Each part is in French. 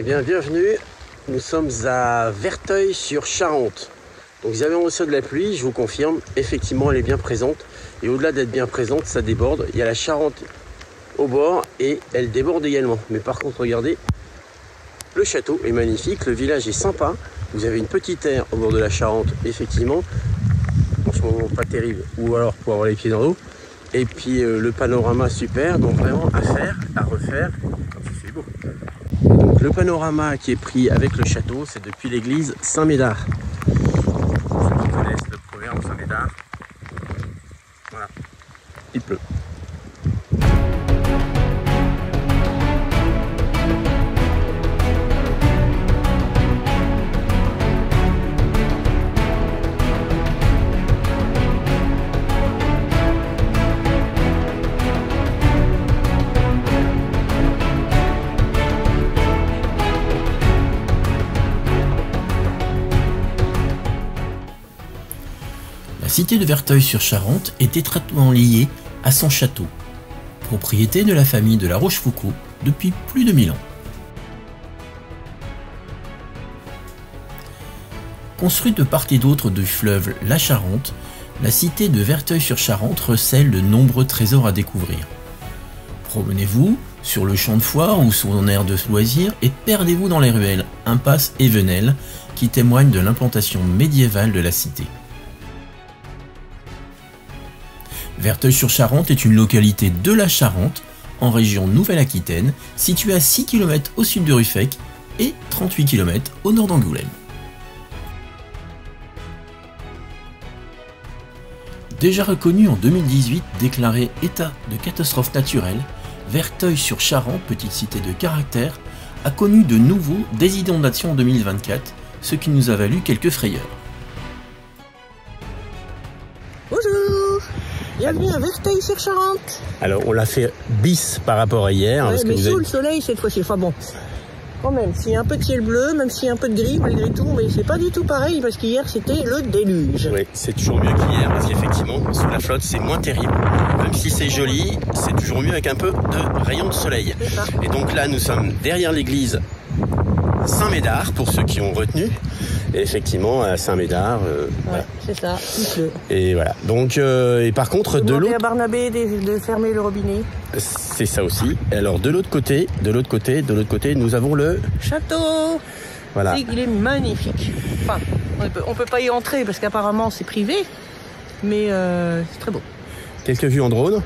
Eh bien, bienvenue. Nous sommes à Verteuil-sur-Charente. Donc, vous avez reçu de la pluie, je vous confirme. Effectivement, elle est bien présente. Et au-delà d'être bien présente, ça déborde. Il y a la Charente au bord et elle déborde également. Mais par contre, regardez, le château est magnifique. Le village est sympa. Vous avez une petite aire au bord de la Charente, effectivement. En ce moment, pas terrible. Ou alors pour avoir les pieds dans l'eau. Et puis, le panorama super. Donc, vraiment à faire, à refaire. C'est beau. Donc, le panorama qui est pris avec le château, c'est depuis l'église Saint-Médard. Ceux qui connaissent le proverbe Saint-Médard, voilà, il pleut. La cité de Verteuil-sur-Charente est étroitement liée à son château, propriété de la famille de La Rochefoucauld depuis plus de 1000 ans. Construite de part et d'autre du fleuve la Charente, la cité de Verteuil-sur-Charente recèle de nombreux trésors à découvrir. Promenez-vous sur le champ de foire ou sur un aire de loisirs et perdez-vous dans les ruelles, impasses et venelles qui témoignent de l'implantation médiévale de la cité. Verteuil-sur-Charente est une localité de la Charente, en région Nouvelle-Aquitaine, située à 6 km au sud de Ruffec et 38 km au nord d'Angoulême. Déjà reconnu en 2018, déclaré état de catastrophe naturelle, Verteuil-sur-Charente, petite cité de caractère, a connu de nouveau des inondations en 2024, ce qui nous a valu quelques frayeurs. Bienvenue à Verteuil-sur-Charente. Alors, on l'a fait bis par rapport à hier. Ouais, parce mais que sous le soleil cette fois-ci. Enfin bon, quand même, s'il y a un peu de ciel bleu, même s'il y a un peu de gris, malgré tout, mais c'est pas du tout pareil parce qu'hier c'était le déluge. Oui, c'est toujours mieux qu'hier parce qu'effectivement, sous la flotte, c'est moins terrible. Même si c'est joli, c'est toujours mieux avec un peu de rayons de soleil. Et donc là, nous sommes derrière l'église Saint-Médard, pour ceux qui ont retenu. Et effectivement, à Saint-Médard, voilà. C'est ça, il pleut. Et voilà. Donc, et par contre, de l'autre, à Barnabé de fermer le robinet. c'est ça aussi. Alors, de l'autre côté, nous avons le Château. voilà. Il est magnifique. Enfin, on peut pas y entrer parce qu'apparemment c'est privé, mais c'est très beau. Quelques vues en drone.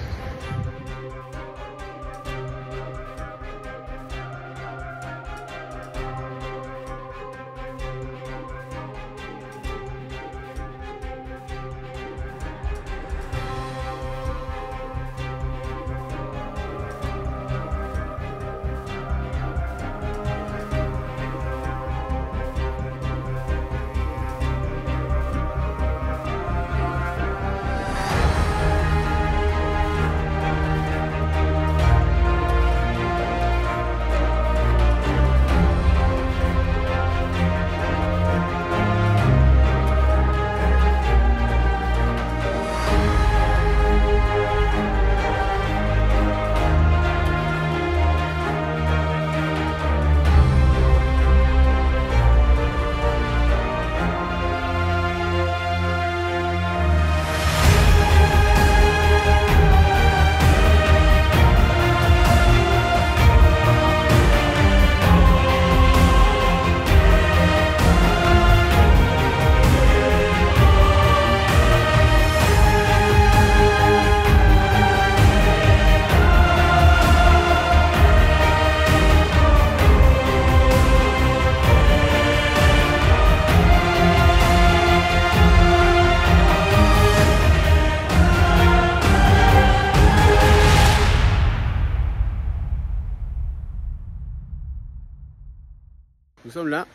Nous sommes là,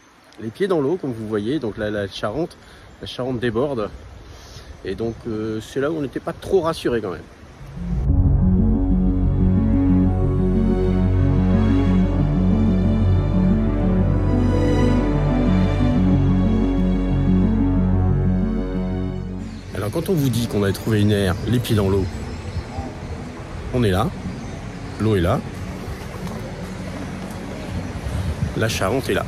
les pieds dans l'eau, comme vous voyez. Donc là, la Charente déborde. Et donc, c'est là où on n'était pas trop rassuré quand même. Alors, quand on vous dit qu'on a trouvé une aire, les pieds dans l'eau, on est là. L'eau est là. la Charente est là.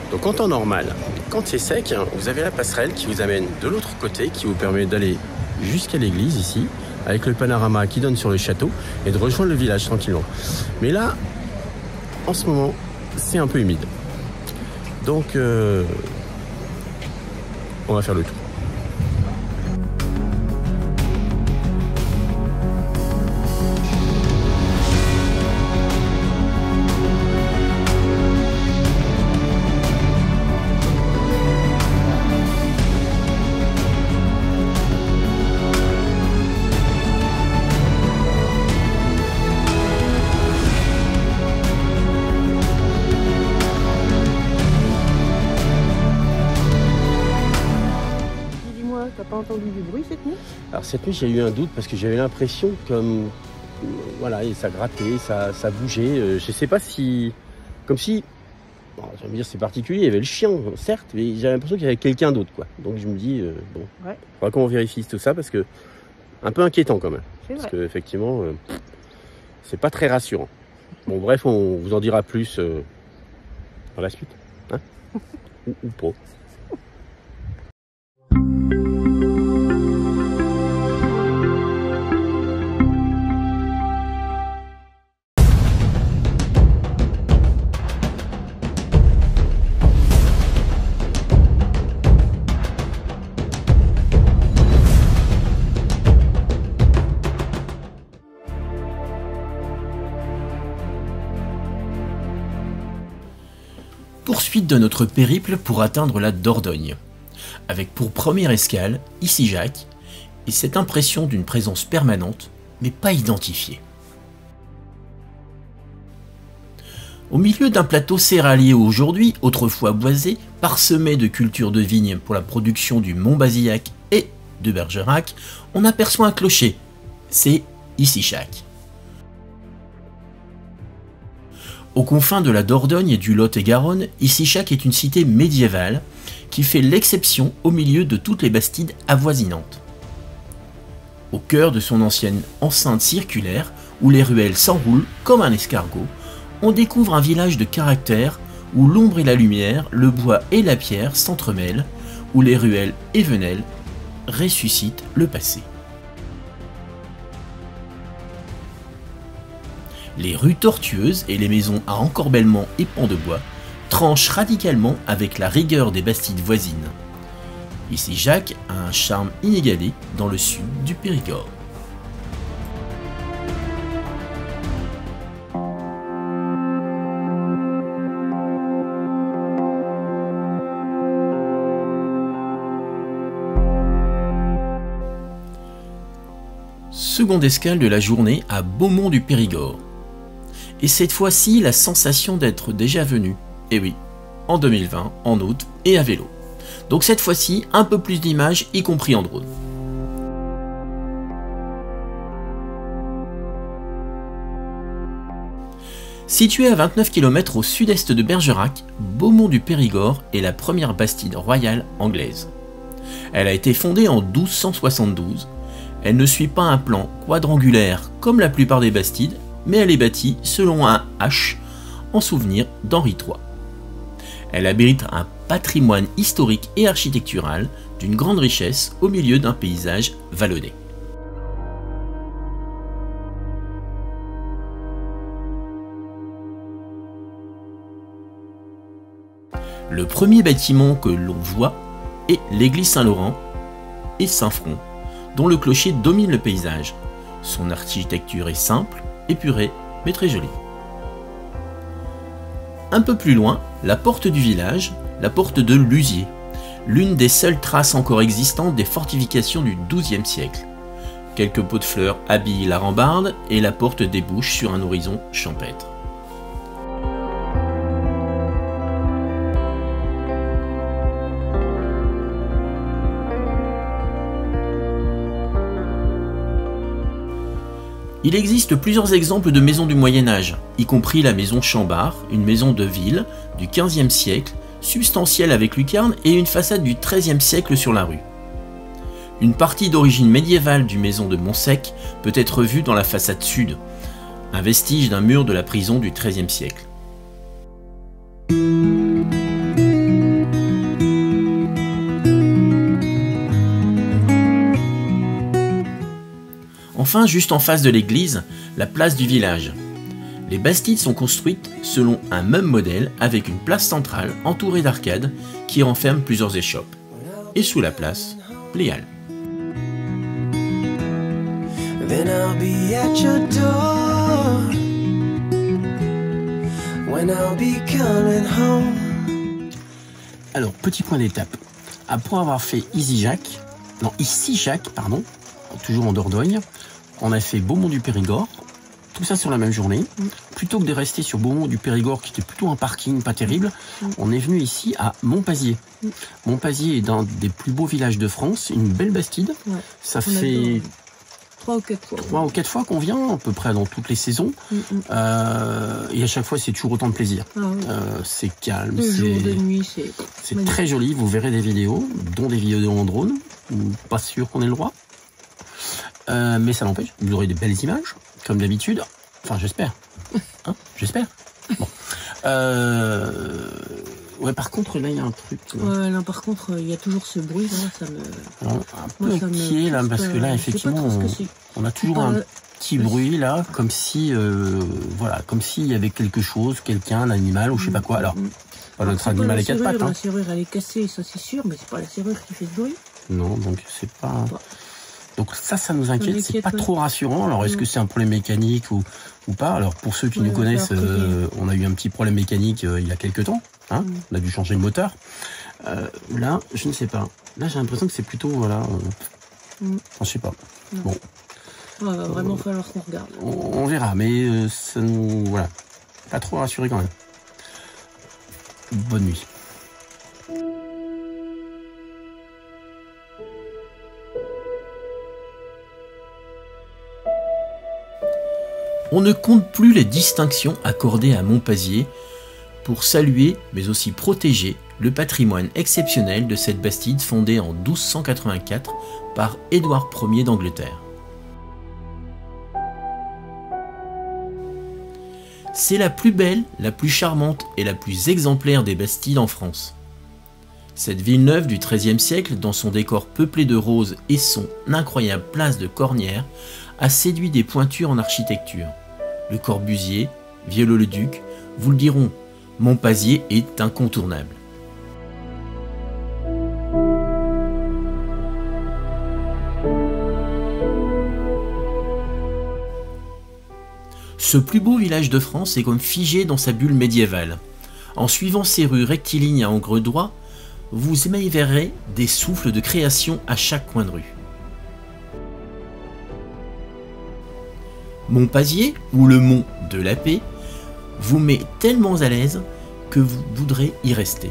Donc en temps normal, quand c'est sec, vous avez la passerelle qui vous amène de l'autre côté, qui vous permet d'aller jusqu'à l'église ici, avec le panorama qui donne sur le château, et de rejoindre le village tranquillement. Mais là, en ce moment, c'est un peu humide. Donc, on va faire le tour. T'as pas entendu du bruit cette nuit? Alors cette nuit j'ai eu un doute parce que j'avais l'impression comme voilà, et ça grattait, ça bougeait. Je sais pas si, comme si, bon, je vais me dire c'est particulier, il y avait le chien certes, mais j'avais l'impression qu'il y avait quelqu'un d'autre quoi. Donc je me dis bon, ouais. Faudra qu'on vérifie tout ça parce que un peu inquiétant quand même. Parce vrai. que effectivement c'est pas très rassurant. Bon bref, on vous en dira plus dans la suite, hein. ou pas. Poursuite de notre périple pour atteindre la Dordogne, avec pour première escale Issy-Jacques et cette impression d'une présence permanente mais pas identifiée. Au milieu d'un plateau céréalier aujourd'hui, autrefois boisé, parsemé de cultures de vignes pour la production du Mont-Bazillac et de Bergerac, on aperçoit un clocher, c'est Issy-Jacques. Aux confins de la Dordogne et du Lot-et-Garonne, Issy-Jacques est une cité médiévale qui fait l'exception au milieu de toutes les bastides avoisinantes. Au cœur de son ancienne enceinte circulaire, où les ruelles s'enroulent comme un escargot, on découvre un village de caractère où l'ombre et la lumière, le bois et la pierre s'entremêlent, où les ruelles et venelles ressuscitent le passé. Les rues tortueuses et les maisons à encorbellement et pans de bois tranchent radicalement avec la rigueur des bastides voisines. Issy-Jacques a un charme inégalé dans le sud du Périgord. Seconde escale de la journée à Beaumont du Périgord. Et cette fois-ci, la sensation d'être déjà venu. Et oui, en 2020, en août et à vélo. Donc cette fois-ci, un peu plus d'images, y compris en drone. Situé à 29 km au sud-est de Bergerac, Beaumont du Périgord est la première bastide royale anglaise. Elle a été fondée en 1272. Elle ne suit pas un plan quadrangulaire comme la plupart des bastides, mais elle est bâtie selon un H en souvenir d'Henri III. Elle abrite un patrimoine historique et architectural d'une grande richesse au milieu d'un paysage vallonné. Le premier bâtiment que l'on voit est l'église Saint-Laurent et Saint-Front, dont le clocher domine le paysage. Son architecture est simple, épurée, mais très jolie. Un peu plus loin, la porte du village, la porte de Luzier, l'une des seules traces encore existantes des fortifications du XIIe siècle. Quelques pots de fleurs habillent la rambarde et la porte débouche sur un horizon champêtre. Il existe plusieurs exemples de maisons du Moyen-Âge, y compris la maison Chambard, une maison de ville du XVe siècle, substantielle avec lucarne et une façade du XIIIe siècle sur la rue. Une partie d'origine médiévale du maison de Montsec peut être vue dans la façade sud, un vestige d'un mur de la prison du XIIIe siècle. Enfin, juste en face de l'église, la place du village. Les bastides sont construites selon un même modèle avec une place centrale entourée d'arcades qui renferment plusieurs échoppes. Et sous la place, les halles. Then I'll be at your door when I'll be coming home. Alors, petit point d'étape. Après avoir fait Ici Jacques, toujours en Dordogne, on a fait Beaumont du Périgord, tout ça sur la même journée. Plutôt que de rester sur Beaumont du Périgord, qui était plutôt un parking pas terrible, on est venu ici à Montpazier. Montpazier est un des plus beaux villages de France, une belle bastide. Ouais, ça fait 3 ou 4 fois. 3 ou 4 fois qu'on vient, à peu près dans toutes les saisons. Et à chaque fois, c'est toujours autant de plaisir. Ah, oui. C'est calme, De jour, de nuit, c'est très joli. Vous verrez des vidéos, dont des vidéos en drone. Pas sûr qu'on ait le droit. Mais ça n'empêche, vous aurez des belles images, comme d'habitude. Enfin, j'espère. Hein, j'espère. Bon. Ouais, par contre, là, il y a un truc. Ouais, là, par contre, il y a toujours ce bruit, là, ça me... Alors, un peu inquiet, là, parce que là, effectivement, on a toujours un petit bruit, là, comme si, comme s'il y avait quelque chose, quelqu'un, un animal, ou je sais pas quoi. Alors, pas notre animal à 4 pattes, hein. La serrure, elle est cassée, ça c'est sûr, mais c'est pas la serrure qui fait ce bruit. Non, donc c'est pas... Donc ça nous inquiète, c'est pas trop rassurant. Alors est-ce que c'est un problème mécanique ou pas? Alors pour ceux qui nous connaissent, on a eu un petit problème mécanique il y a quelques temps. Hein, on a dû changer le moteur. Là, je ne sais pas. Là, j'ai l'impression que c'est plutôt, voilà... Enfin, je sais pas. Bon. Il va vraiment falloir qu'on regarde. On verra, mais ça nous... Voilà. Pas trop rassuré quand même. Bonne nuit. On ne compte plus les distinctions accordées à Montpazier pour saluer, mais aussi protéger, le patrimoine exceptionnel de cette bastide fondée en 1284 par Édouard Ier d'Angleterre. C'est la plus belle, la plus charmante et la plus exemplaire des bastides en France. Cette ville neuve du XIIIe siècle, dans son décor peuplé de roses et son incroyable place de Cornières, a séduit des pointures en architecture. Le Corbusier, Viollet-le-Duc vous le diront, Montpazier est incontournable. Ce plus beau village de France est comme figé dans sa bulle médiévale. En suivant ses rues rectilignes à angle droit, vous émerveillerez des souffles de création à chaque coin de rue. Montpazier, ou le mont de la paix, vous met tellement à l'aise que vous voudrez y rester.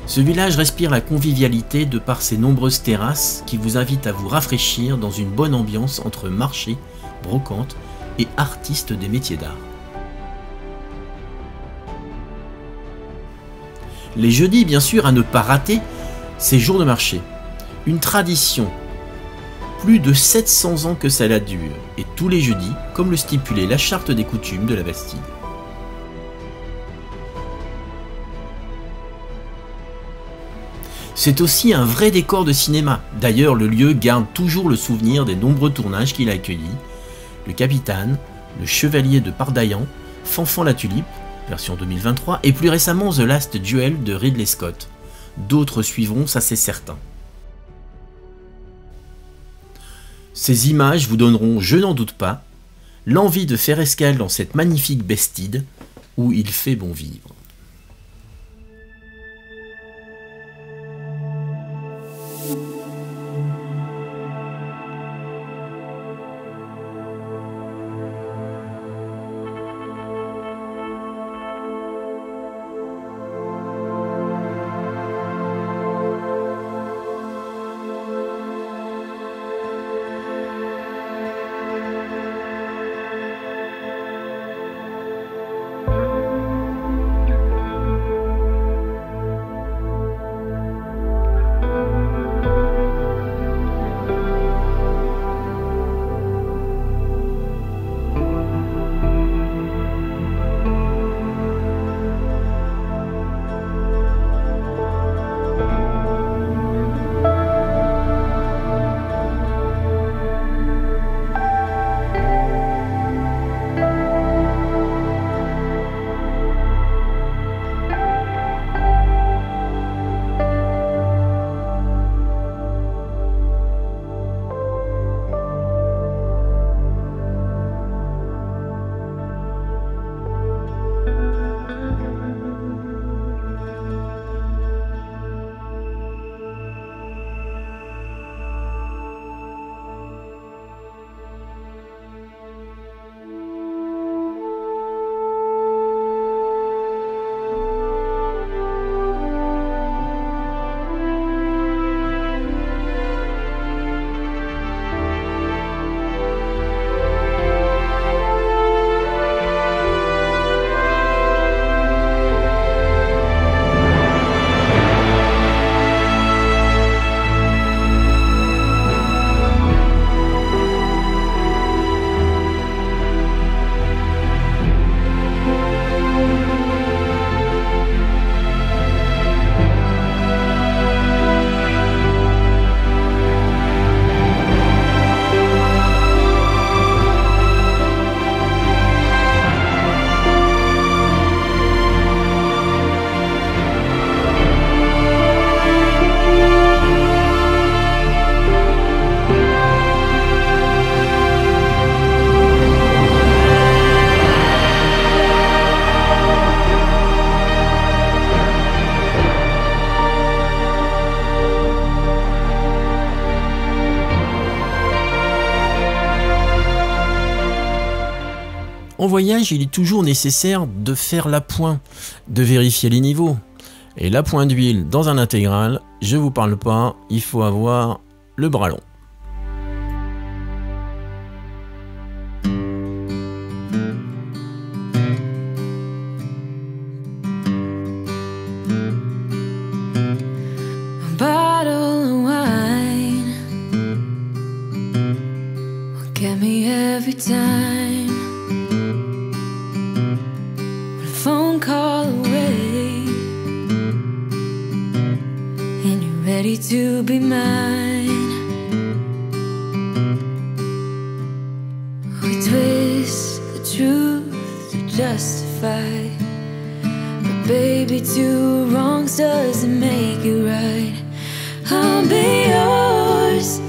Ce village respire la convivialité de par ses nombreuses terrasses qui vous invitent à vous rafraîchir dans une bonne ambiance entre marchés, brocantes et artistes des métiers d'art. Les jeudis, bien sûr, à ne pas rater, ces jours de marché. Une tradition. Plus de 700 ans que cela dure, et tous les jeudis, comme le stipulait la charte des coutumes de la Bastide. C'est aussi un vrai décor de cinéma. D'ailleurs, le lieu garde toujours le souvenir des nombreux tournages qu'il a accueillis. Le Capitaine, Le Chevalier de Pardaillan, Fanfan la Tulipe, version 2023, et plus récemment The Last Duel de Ridley Scott. D'autres suivront, ça c'est certain. Ces images vous donneront, je n'en doute pas, l'envie de faire escale dans cette magnifique Bastide où il fait bon vivre. En voyage, il est toujours nécessaire de faire l'appoint, de vérifier les niveaux. Et l'appoint d'huile dans un intégral, je vous parle pas, il faut avoir le bras long. Get me every time, one phone call away, and you're ready to be mine. We twist the truth to justify, but baby, two wrongs doesn't make it right. I'll be yours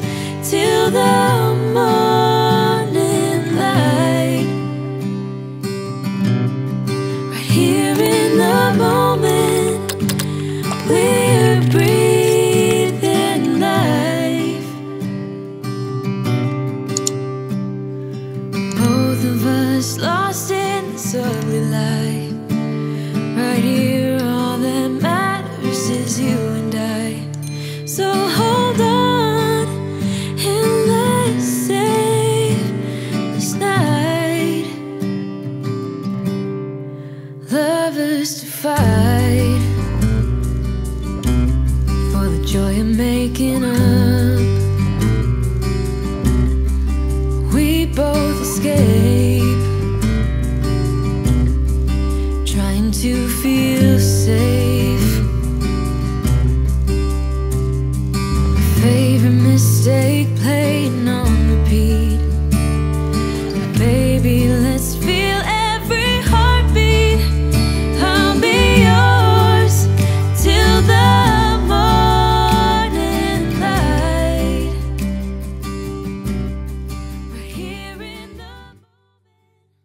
till the morning light, right here in the moment we're breathing life. Both of us lost in this ugly life. Right here, all that matters is you and I. So hold on and let's save this night. Lovers to fight for the joy of making up. We both escape, trying to feel